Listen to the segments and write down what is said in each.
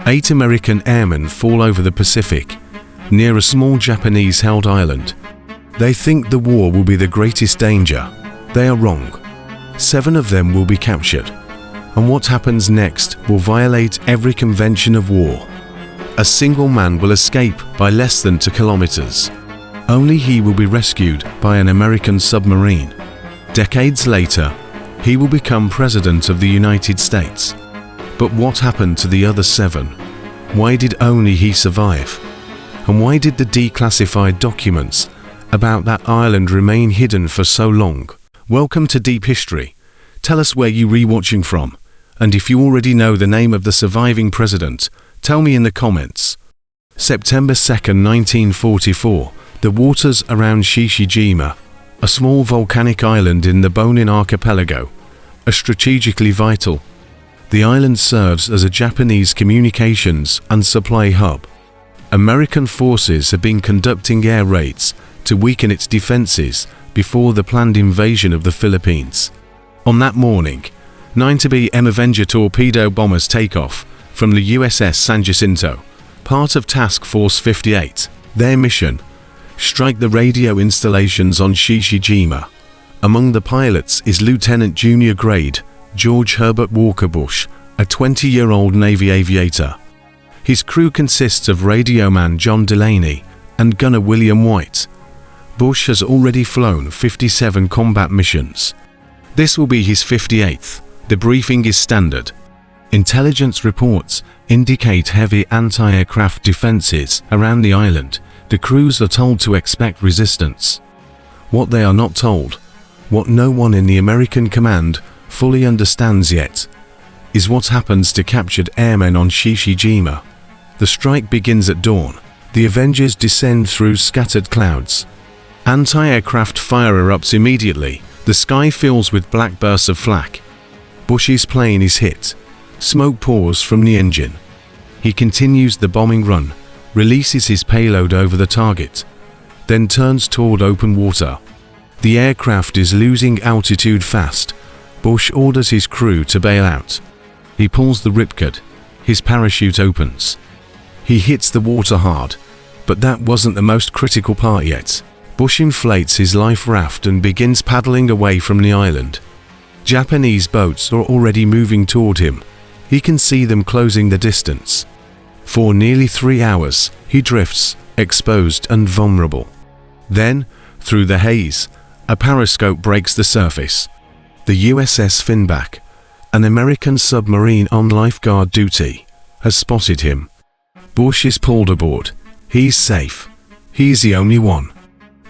8 American airmen fall over the Pacific, near a small Japanese-held island. They think the war will be the greatest danger. They are wrong. 7 of them will be captured, and what happens next will violate every convention of war. A single man will escape by less than 2 kilometers. Only he will be rescued by an American submarine. Decades later, he will become President of the United States. But what happened to the other 7? Why did only he survive? And why did the declassified documents about that island remain hidden for so long? Welcome to Deep History. Tell us where you're rewatching from, and if you already know the name of the surviving president, tell me in the comments. September 2nd, 1944, the waters around Chichi Jima, a small volcanic island in the Bonin archipelago, are strategically vital. The island serves as a Japanese communications and supply hub. American forces have been conducting air raids to weaken its defenses before the planned invasion of the Philippines. On that morning, 9 TB-M Avenger torpedo bombers take off from the USS San Jacinto, part of Task Force 58. Their mission: strike the radio installations on Chichi Jima. Among the pilots is Lieutenant Junior Grade George Herbert Walker Bush, a 20-year-old Navy aviator. His crew consists of radioman John Delaney and gunner William White. Bush has already flown 57 combat missions. This will be his 58th. The briefing is standard. Intelligence reports indicate heavy anti-aircraft defenses around the island. The crews are told to expect resistance. What they are not told, what no one in the American command fully understands yet, is what happens to captured airmen on Chichi Jima. The strike begins at dawn. The Avengers descend through scattered clouds. Anti-aircraft fire erupts immediately. The sky fills with black bursts of flak. Bush's plane is hit. Smoke pours from the engine. He continues the bombing run, releases his payload over the target, then turns toward open water. The aircraft is losing altitude fast. Bush orders his crew to bail out. He pulls the ripcord. His parachute opens. He hits the water hard, but that wasn't the most critical part yet. Bush inflates his life raft and begins paddling away from the island. Japanese boats are already moving toward him. He can see them closing the distance. For nearly 3 hours, he drifts, exposed and vulnerable. Then, through the haze, a periscope breaks the surface. The USS Finback, an American submarine on lifeguard duty, has spotted him. Bush is pulled aboard. He's safe. He's the only one.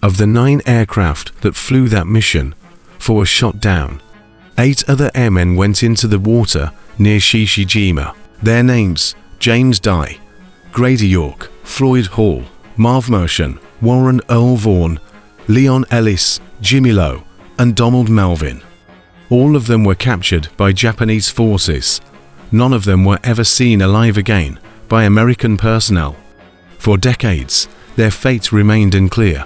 Of the 9 aircraft that flew that mission, 4 were shot down. 8 other airmen went into the water near Chichi Jima. Their names: James Dye, Grady York, Floyd Hall, Marv Mershon, Warren Earl Vaughan, Leon Ellis, Jimmy Lowe, and Donald Melvin. All of them were captured by Japanese forces. None of them were ever seen alive again by American personnel. For decades, their fate remained unclear.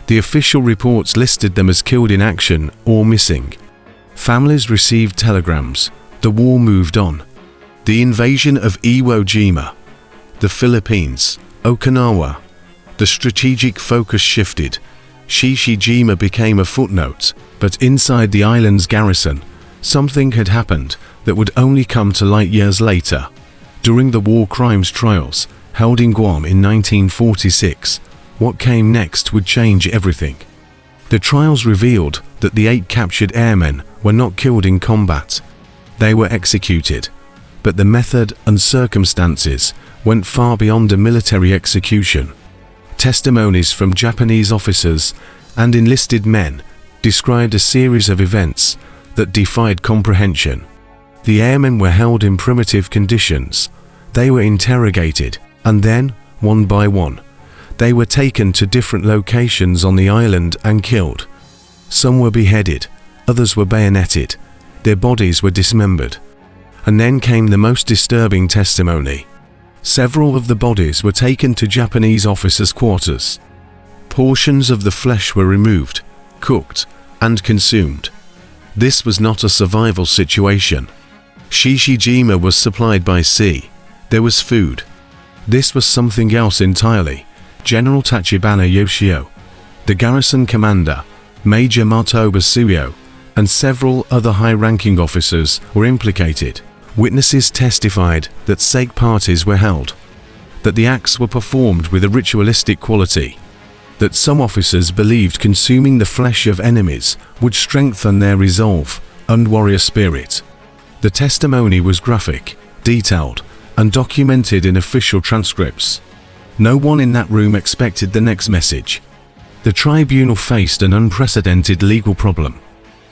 The official reports listed them as killed in action or missing. Families received telegrams. The war moved on. The invasion of Iwo Jima, the Philippines, Okinawa. The strategic focus shifted. Chichi Jima became a footnote, but inside the island's garrison, something had happened that would only come to light years later. During the war crimes trials, held in Guam in 1946, what came next would change everything. The trials revealed that the 8 captured airmen were not killed in combat. They were executed, but the method and circumstances went far beyond a military execution. Testimonies from Japanese officers and enlisted men described a series of events that defied comprehension. The airmen were held in primitive conditions. They were interrogated, and then, one by one, they were taken to different locations on the island and killed. Some were beheaded, others were bayoneted, their bodies were dismembered. And then came the most disturbing testimony. Several of the bodies were taken to Japanese officers' quarters. Portions of the flesh were removed, cooked, and consumed. This was not a survival situation. Chichi Jima was supplied by sea. There was food. This was something else entirely. General Tachibana Yoshio, the garrison commander, Major Matoba Suyo, and several other high-ranking officers were implicated. Witnesses testified that sake parties were held, that the acts were performed with a ritualistic quality, that some officers believed consuming the flesh of enemies would strengthen their resolve and warrior spirit. The testimony was graphic, detailed, and documented in official transcripts. No one in that room expected the next message. The tribunal faced an unprecedented legal problem.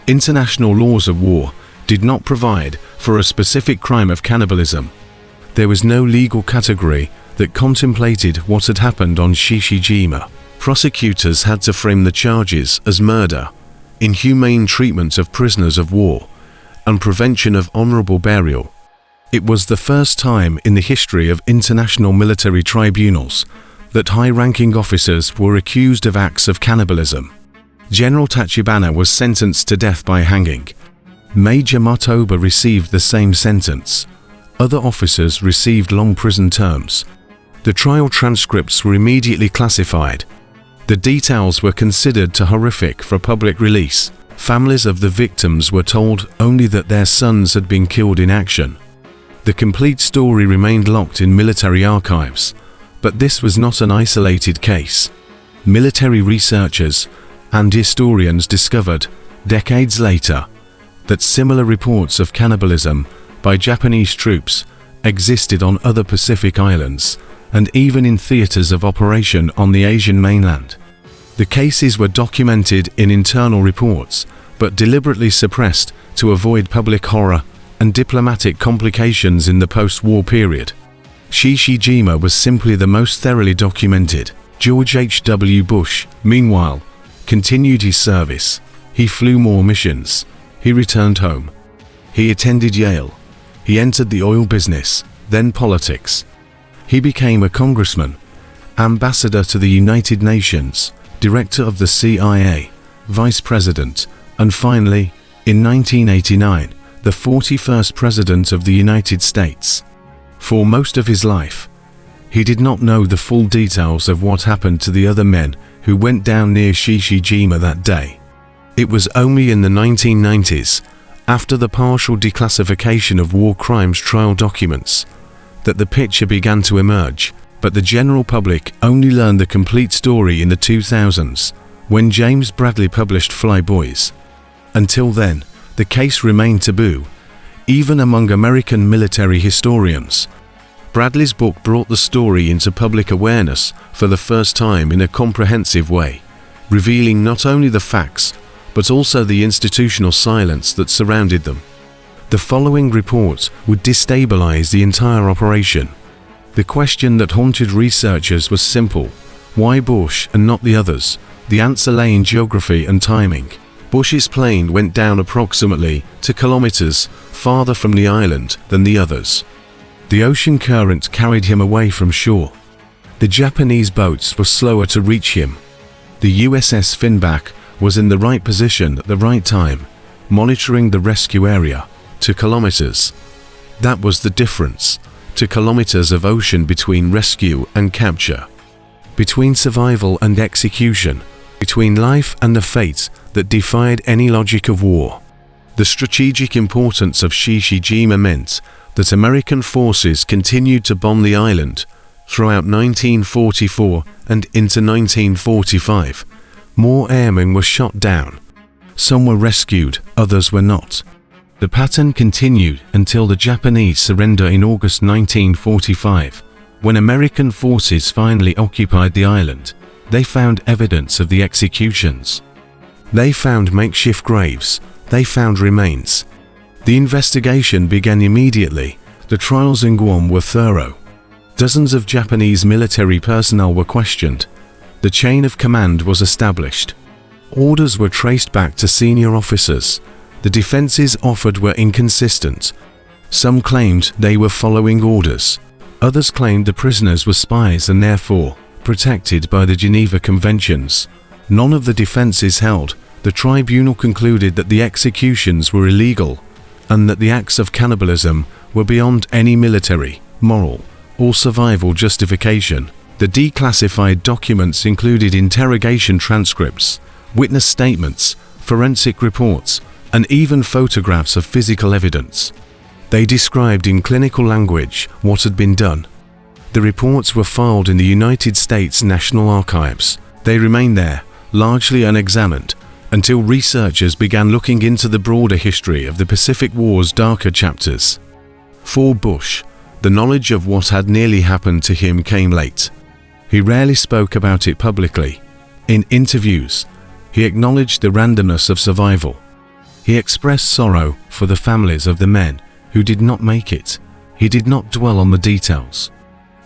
International laws of war did not provide for a specific crime of cannibalism. There was no legal category that contemplated what had happened on Chichi Jima. Prosecutors had to frame the charges as murder, inhumane treatment of prisoners of war, and prevention of honorable burial. It was the first time in the history of international military tribunals that high-ranking officers were accused of acts of cannibalism. General Tachibana was sentenced to death by hanging. Major Matoba received the same sentence. Other officers received long prison terms. The trial transcripts were immediately classified. The details were considered too horrific for public release. Families of the victims were told only that their sons had been killed in action. The complete story remained locked in military archives, but this was not an isolated case. Military researchers and historians discovered, decades later, that similar reports of cannibalism by Japanese troops existed on other Pacific islands and even in theaters of operation on the Asian mainland. The cases were documented in internal reports, but deliberately suppressed to avoid public horror and diplomatic complications in the post-war period. Chichi Jima was simply the most thoroughly documented. George H.W. Bush, meanwhile, continued his service. He flew more missions. He returned home. He attended Yale. He entered the oil business, then politics. He became a congressman, ambassador to the United Nations, director of the CIA, vice president, and finally, in 1989, the 41st President of the United States. For most of his life, he did not know the full details of what happened to the other men who went down near Chichi Jima that day. It was only in the 1990s, after the partial declassification of war crimes trial documents, that the picture began to emerge, but the general public only learned the complete story in the 2000s, when James Bradley published Fly Boys. Until then, the case remained taboo, even among American military historians. Bradley's book brought the story into public awareness for the first time in a comprehensive way, revealing not only the facts, but also the institutional silence that surrounded them. The following report would destabilize the entire operation. The question that haunted researchers was simple: why Bush and not the others? The answer lay in geography and timing. Bush's plane went down approximately 2 kilometers farther from the island than the others. The ocean current carried him away from shore. The Japanese boats were slower to reach him. The USS Finback was in the right position at the right time, monitoring the rescue area. 2 kilometers. That was the difference. 2 kilometers of ocean between rescue and capture. Between survival and execution. Between life and the fate that defied any logic of war. The strategic importance of Chichi Jima meant that American forces continued to bomb the island throughout 1944 and into 1945. More airmen were shot down. Some were rescued, others were not. The pattern continued until the Japanese surrender in August 1945. When American forces finally occupied the island, they found evidence of the executions. They found makeshift graves. They found remains. The investigation began immediately. The trials in Guam were thorough. Dozens of Japanese military personnel were questioned. The chain of command was established. Orders were traced back to senior officers. The defenses offered were inconsistent. Some claimed they were following orders. Others claimed the prisoners were spies and therefore protected by the Geneva Conventions. None of the defenses held. The tribunal concluded that the executions were illegal and that the acts of cannibalism were beyond any military moral, or survival justification. The declassified documents included interrogation transcripts, witness statements, forensic reports, and even photographs of physical evidence. They described in clinical language what had been done. The reports were filed in the United States National Archives. They remained there, largely unexamined, until researchers began looking into the broader history of the Pacific War's darker chapters. For Bush, the knowledge of what had nearly happened to him came late. He rarely spoke about it publicly. In interviews, he acknowledged the randomness of survival. He expressed sorrow for the families of the men who did not make it. He did not dwell on the details.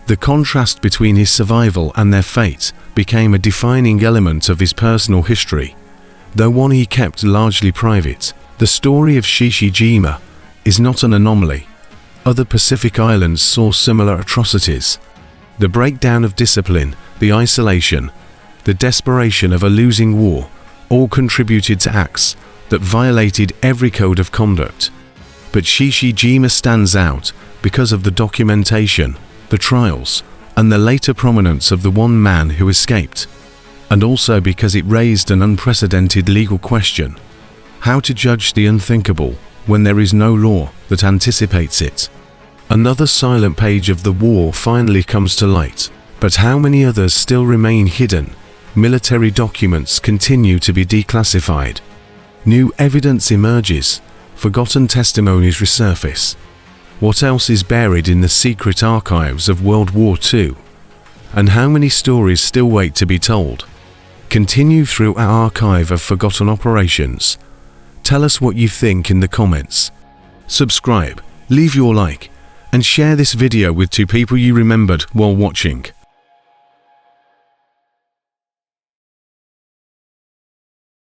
The contrast between his survival and their fate became a defining element of his personal history, though one he kept largely private. The story of Chichi Jima is not an anomaly. Other Pacific islands saw similar atrocities. The breakdown of discipline, the isolation, the desperation of a losing war, all contributed to acts that violated every code of conduct. But Chichi Jima stands out because of the documentation, the trials, and the later prominence of the one man who escaped, and also because it raised an unprecedented legal question: how to judge the unthinkable when there is no law that anticipates it. Another silent page of the war finally comes to light, but how many others still remain hidden? Military documents continue to be declassified. New evidence emerges, forgotten testimonies resurface. What else is buried in the secret archives of World War II? And how many stories still wait to be told? Continue through our archive of forgotten operations. Tell us what you think in the comments. Subscribe, leave your like, and share this video with 2 people you remembered while watching.